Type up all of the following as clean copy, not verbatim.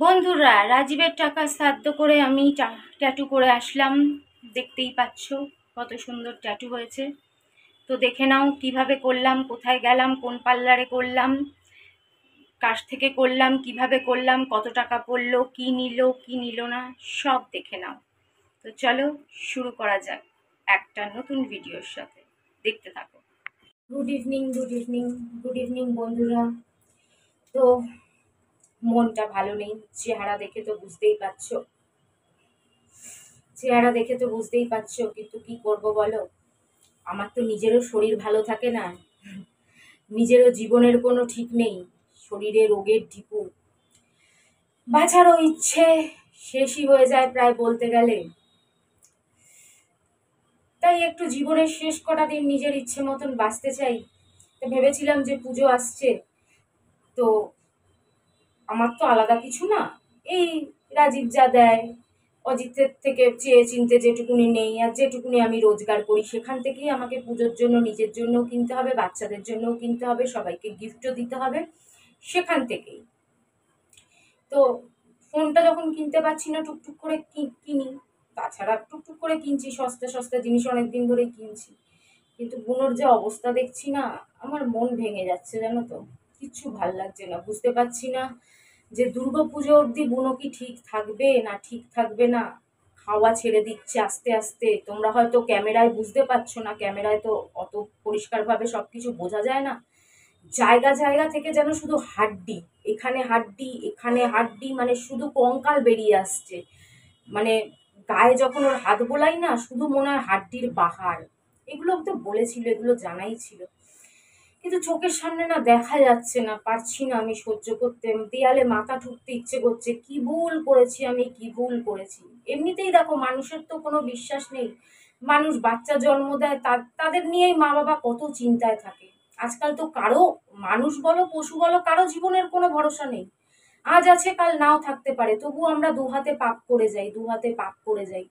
বন্ধুরা, রাজীবের টাকা শ্রাদ্ধ করে আমি ট্যাটু করে আসলাম। দেখতেই পাচ্ছ কত সুন্দর ট্যাটু হয়েছে। তো দেখে নাও কিভাবে করলাম, কোথায় গেলাম, কোন পার্লারে করলাম, কাছ থেকে করলাম, কিভাবে করলাম, কত টাকা পড়লো, কি নিল না, সব দেখে নাও। তো চলো শুরু করা যাক একটা নতুন ভিডিওর সাথে। দেখতে থাকো। Good evening, good evening, good evening বন্ধুরা। তো মনটা ভালো নেই, চেহারা দেখে তো বুঝতেই পারছো। কিন্তু কি করব বলো, আমার তো নিজেরও শরীর ভালো থাকে না, নিজেরও জীবনের কোনো ঠিক নেই, শরীরে রোগের ঢিপু, বাঁচারও ইচ্ছে শেষই হয়ে যায় প্রায় বলতে গেলে। তাই একটু জীবনের শেষ কটা দিন নিজের ইচ্ছে মতন বাঁচতে চাই। তো ভেবেছিলাম যে পুজো আসছে, তো আমার তো আলাদা কিছু না, এই রাজীব যা দেয়, অজিতের থেকে চেয়ে চিনতে যেটুকুনি নেই আর যেটুকুনি আমি রোজগার করি সেখান থেকেই আমাকে পুজোর জন্য নিজের জন্যও কিনতে হবে, বাচ্চাদের জন্যও কিনতে হবে, সবাইকে গিফটও দিতে হবে সেখান থেকেই। তো ফোনটা যখন কিনতে পারছি না টুকটুক করে কিনি, তাছাড়া টুকটুক করে কিনছি, সস্তা সস্তা জিনিস অনেকদিন ধরেই কিনছি। কিন্তু বুনোর যে অবস্থা দেখছি না, আমার মন ভেঙে যাচ্ছে জানো তো, কিচ্ছু ভাল লাগছে না, বুঝতে পারছি না যে দুর্গাপুজো অবধি বুনো কি ঠিক থাকবে না ঠিক থাকবে না। খাওয়া ছেড়ে দিচ্ছে আস্তে আস্তে, তোমরা হয়তো ক্যামেরায় বুঝতে পারছো না, ক্যামেরায় তো অত পরিষ্কারভাবে সবকিছু বোঝা যায় না। জায়গা জায়গা থেকে যেন শুধু হাড্ডি, এখানে হাড্ডি এখানে হাড্ডি, মানে শুধু কঙ্কাল বেরিয়ে আসছে। মানে গায়ে যখন ওর হাত বোলাই না, শুধু মনে হয় হাড্ডির বাহার। এগুলো তো বলেছিল, এগুলো জানাই ছিল, কিন্তু চোখের সামনে না দেখা যাচ্ছে না, পারছি না আমি সহ্য করতে। দেয়ালে মাথা ঠুকতে ইচ্ছে করছে, কি ভুল করেছি আমি, কি ভুল করেছি। এমনিতেই দেখো মানুষের তো কোনো বিশ্বাস নেই, মানুষ বাচ্চা জন্ম দেয়, তাদের নিয়েই মা বাবা কত চিন্তায় থাকে। আজকাল তো কারো, মানুষ বলো পশু বলো, কারো জীবনের কোনো ভরসা নেই। আজ আছে কাল নাও থাকতে পারে, তবু আমরা দুহাতে পাপ করে যাই।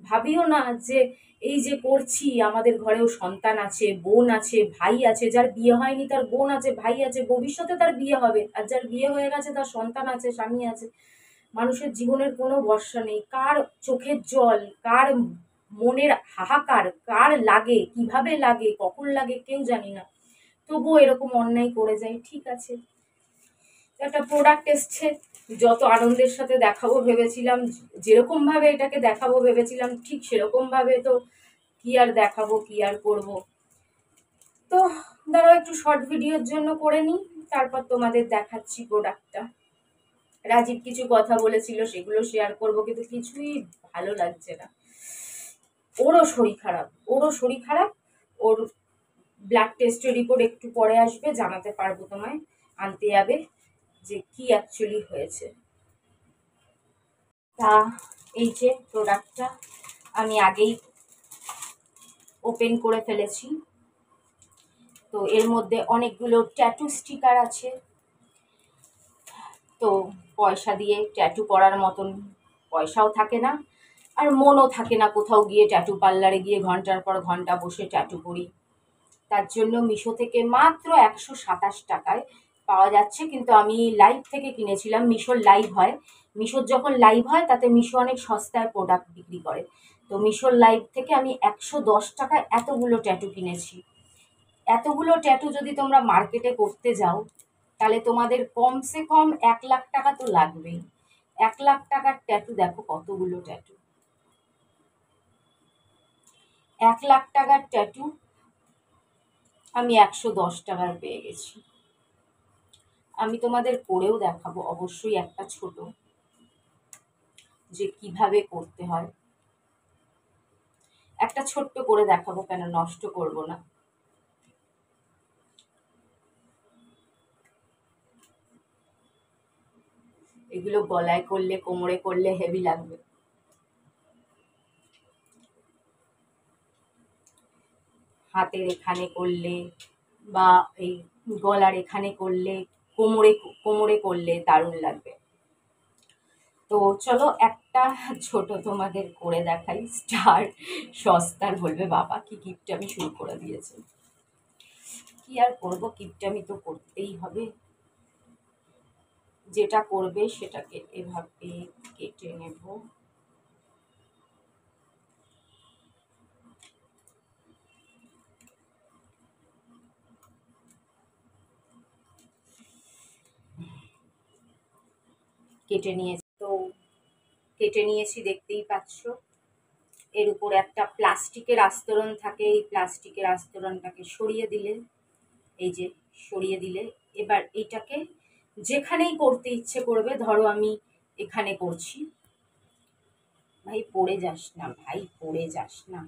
ভাবিও না যে এই যে করছি, আমাদের ঘরেও সন্তান আছে, বোন আছে, ভাই আছে, যার বিয়ে হয়নি তার বোন আছে, ভাই আছে, ভবিষ্যতে তার বিয়ে হবে, আর যার বিয়ে হয়ে গেছে তার সন্তান আছে, স্বামী আছে। মানুষের জীবনের কোনো ভরসা নেই, কার চোখের জল, কার মনের হাহাকার, কার লাগে, কিভাবে লাগে, কখন লাগে কেউ জানি না। তবুও এরকম অন্যায় করে যাই। ঠিক আছে, একটা প্রোডাক্ট এসছে, যত আনন্দের সাথে দেখাবো ভেবেছিলাম, যেরকম ভাবে এটাকে দেখাবো ভেবেছিলাম, ঠিক সেরকম ভাবে তো কি আর দেখাবো, কি আর করব। তো দাঁড়াও একটু শর্ট ভিডিওর জন্য করে নিই, তারপর তোমাদের দেখাচ্ছি প্রোডাক্টটা। রাজীব কিছু কথা বলেছিল, সেগুলো শেয়ার করব, কিন্তু কিছুই ভালো লাগছে না। ওরও শরীর খারাপ। ওর ব্লাড টেস্টের রিপোর্ট একটু পরে আসবে, জানাতে পারবো তোমায়, আনতে যাবে যে কি অ্যাকচুয়ালি হয়েছে। তা এই যে প্রোডাক্টটা আমি আগেই ওপেন করে ফেলেছি। তো এর মধ্যে অনেকগুলো ট্যাটু স্টিকার আছে। তো পয়সা দিয়ে ট্যাটু করার মতন পয়সাও থাকে না, আর মনও থাকে না কোথাও গিয়ে ট্যাটু পার্লারে গিয়ে ঘন্টার পর ঘন্টা বসে ট্যাটু করি। তার জন্য মিশো থেকে মাত্র 127 টাকায় পাওয়া যাচ্ছে। কিন্তু আমি লাইভ থেকে কিনেছিলাম, মিশোর লাইভ হয়, মিশোর যখন লাইভ হয় তাতে মিশো অনেক সস্তায় প্রোডাক্ট বিক্রি করে। তো মিশোর লাইভ থেকে আমি 110 টাকায় এতগুলো ট্যাটু কিনেছি। এতগুলো ট্যাটু যদি তোমরা মার্কেটে করতে যাও, তাহলে তোমাদের কমসে কম 1 লাখ টাকা তো লাগবেই। 1 লাখ টাকার ট্যাটু দেখো কতগুলো ট্যাটু, 1 লাখ টাকার ট্যাটু আমি 110 টাকায় পেয়ে গেছি। আমি তোমাদের করেও দেখাবো অবশ্যই একটা ছোট, যে কিভাবে করতে হয়, একটা ছোট্ট করে দেখাবো, কেন নষ্ট করব না। এগুলো গলায় করলে, কোমরে করলে হেভি লাগবে। হাতের এখানে করলে বা এই গলার এখানে করলে, কোমরে কোমরে করলে দারুণ লাগবে। তো চলো একটা ছোট তোমাদের করে দেখাই, স্টার সস্তার বলবে বাবা কি গিফট আমি শুরু করে দিয়েছি। কি আর করবো, গিফট আমি তো করতেই হবে। যেটা করবে সেটাকে এভাবে কেটে নেব। কেটে নিয়েছি দেখতেই পাচ্ছ। এর উপর একটা প্লাস্টিকের আস্তরণ থাকে, এই প্লাস্টিকের আস্তরণটাকে সরিয়ে দিলে, এই যে সরিয়ে দিলে, এবার এইটাকে যেখানেই করতে ইচ্ছে করবে, ধরো আমি এখানে করছি, ভাই পড়ে যাস না, ভাই পড়ে যাস না,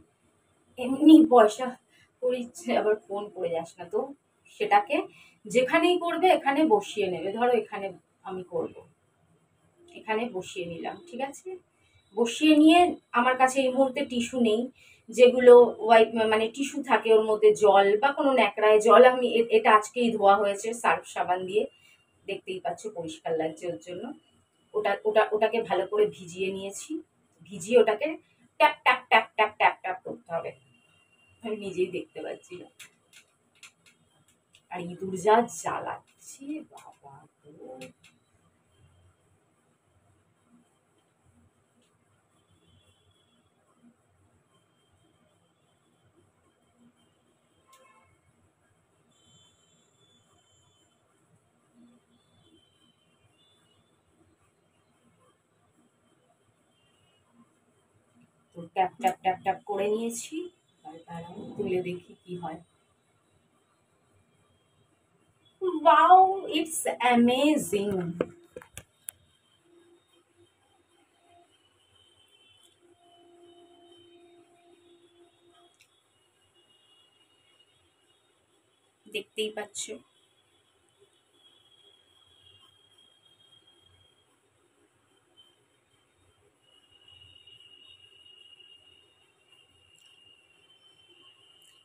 এমনি পয়সা করিচ্ছে আবার ফোন পড়ে যাস না। তো সেটাকে যেখানেই করবে এখানে বসিয়ে নেবে, ধরো এখানে আমি করব, এখানে বসিয়ে নিলাম, ঠিক আছে। বসিয়ে নিয়ে আমার কাছে এই মুহূর্তে টিস্যু নেই, যেগুলো ওয়াইপ মানে টিস্যু থাকে ওর মধ্যে জল বা কোনো ন্যাকড়ায় জল, আমি এটা আজকেই ধোয়া হয়েছে সার্ফ সাবান দিয়ে, দেখতেই পাচ্ছ পরিষ্কার লাগছে ওর জন্য। ওটাকে ভালো করে ভিজিয়ে নিয়েছি, ভিজিয়ে ওটাকে tap tap tap tap tap tap করতে হবে, আমি নিজেই দেখতে পাচ্ছি না। আর ইঁদুর যা জ্বালাচ্ছে বাবা তো, তো ট্যাপ ট্যাপ ট্যাপ ট্যাপ করে নিয়েছি, তুলে দেখি কি হয়। Wow, it's amazing. দেখতেই পাচ্ছ।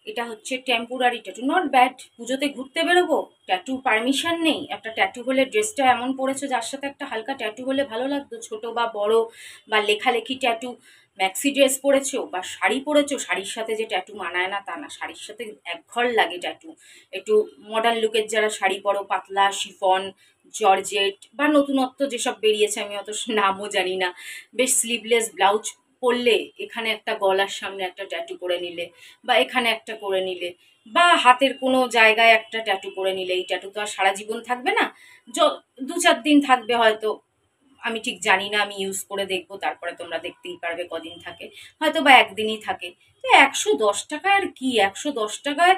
এটা হচ্ছে টেম্পোরারি ট্যাটু, নট ব্যাড। পুজোতে ঘুরতে বেরোবো, ট্যাটু পারমিশন নেই, একটা ট্যাটু হলে ড্রেসটা এমন পড়েছো যার সাথে একটা হালকা ট্যাটু হলে ভালো লাগতো, ছোট বা বড় বা লেখালেখি ট্যাটু, ম্যাক্সি ড্রেস পরেছো বা শাড়ি পরেছো, শাড়ির সাথে যে ট্যাটু মানায় না তা না, শাড়ির সাথে একঘর লাগে ট্যাটু। একটু মডার্ন লুকের যারা শাড়ি পরো, পাতলা শিফন, জর্জেট বা নতুনত্ব যেসব বেরিয়েছে, আমি অত নামও জানি না, বেশ স্লিভলেস ব্লাউজ পরলে এখানে একটা গলার সামনে একটা ট্যাটু করে নিলে, বা এখানে একটা করে নিলে, বা হাতের কোনো জায়গায় একটা ট্যাটু করে নিলে, এই ট্যাটু তো আর সারা জীবন থাকবে না, 2-4 দিন থাকবে হয়তো, আমি ঠিক জানি না, আমি ইউজ করে দেখবো, তারপরে তোমরা দেখতেই পারবে কদিন থাকে, হয়তো বা একদিনই থাকে। তো 110 টাকা আর কি, 110 টাকায়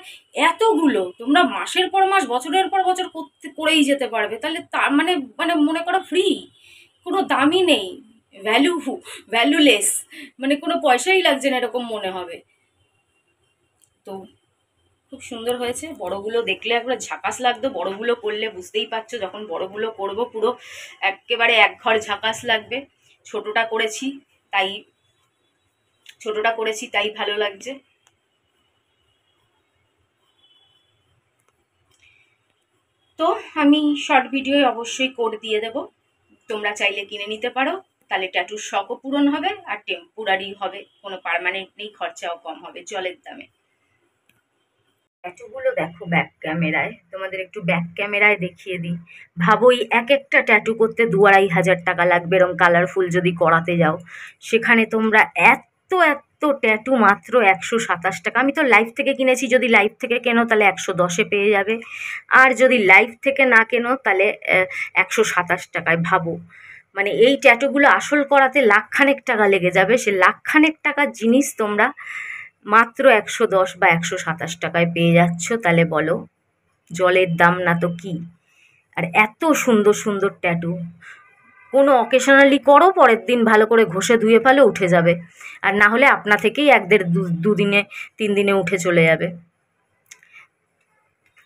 এতগুলো তোমরা মাসের পর মাস বছরের পর বছর করতে করেই যেতে পারবে, তাহলে তার মানে মানে মনে করো ফ্রি, কোনো দামই নেই, ভ্যালু ভ্যালুলেস, মানে কোনো পয়সাই লাগছে না এরকম মনে হবে। তো খুব সুন্দর হয়েছে, বড়গুলো দেখলে একবার ঝাকাস লাগতো, বড়গুলো করলে বুঝতেই পারছো, যখন বড়গুলো করব পুরো একেবারে একঘর ঝাকাস লাগবে। ছোটটা করেছি তাই তাই ভালো লাগছে। তো আমি শর্ট ভিডিও অবশ্যই কোড দিয়ে দেবো, তোমরা চাইলে কিনে নিতে পারো, তাহলে ট্যাটুর শখও পূরণ হবে আর টেম্পোরারি হবে, কোনো পার্মানেন্ট নেই, খরচাও কম হবে জলের দামে। ট্যাটুগুলো দেখো ব্যাক ক্যামেরায়, তোমাদের একটু ব্যাক ক্যামেরায় দেখিয়ে দিই। ভাবো এই এক একটা ট্যাটু করতে 2-2.5 হাজার টাকা লাগবে, এরকম কালারফুল যদি করাতে যাও, সেখানে তোমরা এত এত ট্যাটু মাত্র 127 টাকা। আমি তো লাইভ থেকে কিনেছি, যদি লাইভ থেকে কেনো তাহলে 110-এ পেয়ে যাবে, আর যদি লাইভ থেকে না কেনো তাহলে 127 টাকায়। ভাবো মানে এই ট্যাটুগুলো আসল করাতে লাখখানেক টাকা লেগে যাবে, সে লাখখানেক টাকার জিনিস তোমরা মাত্র 110 বা 127 টাকায় পেয়ে যাচ্ছ, তাহলে বলো জলের দাম না তো কি। আর এত সুন্দর সুন্দর ট্যাটু, কোনো অকেশনালি করো, পরের দিন ভালো করে ঘষে ধুয়ে ফেলো, উঠে যাবে, আর না হলে আপনা থেকেই 1-1.5 2 দিনে 3 দিনে উঠে চলে যাবে।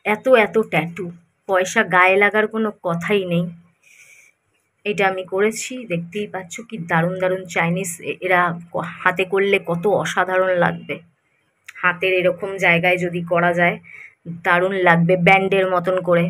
এত এত ট্যাটু, পয়সা গায়ে লাগার কোনো কথাই নেই। এটা আমি করেছি, দেখতেই পাচ্ছ কি দারুণ দারুণ চাইনিজ, এরা হাতে করলে কত অসাধারণ লাগবে। হাতের এরকম জায়গায় যদি করা যায় দারুণ লাগবে, ব্যান্ডের মতন করে।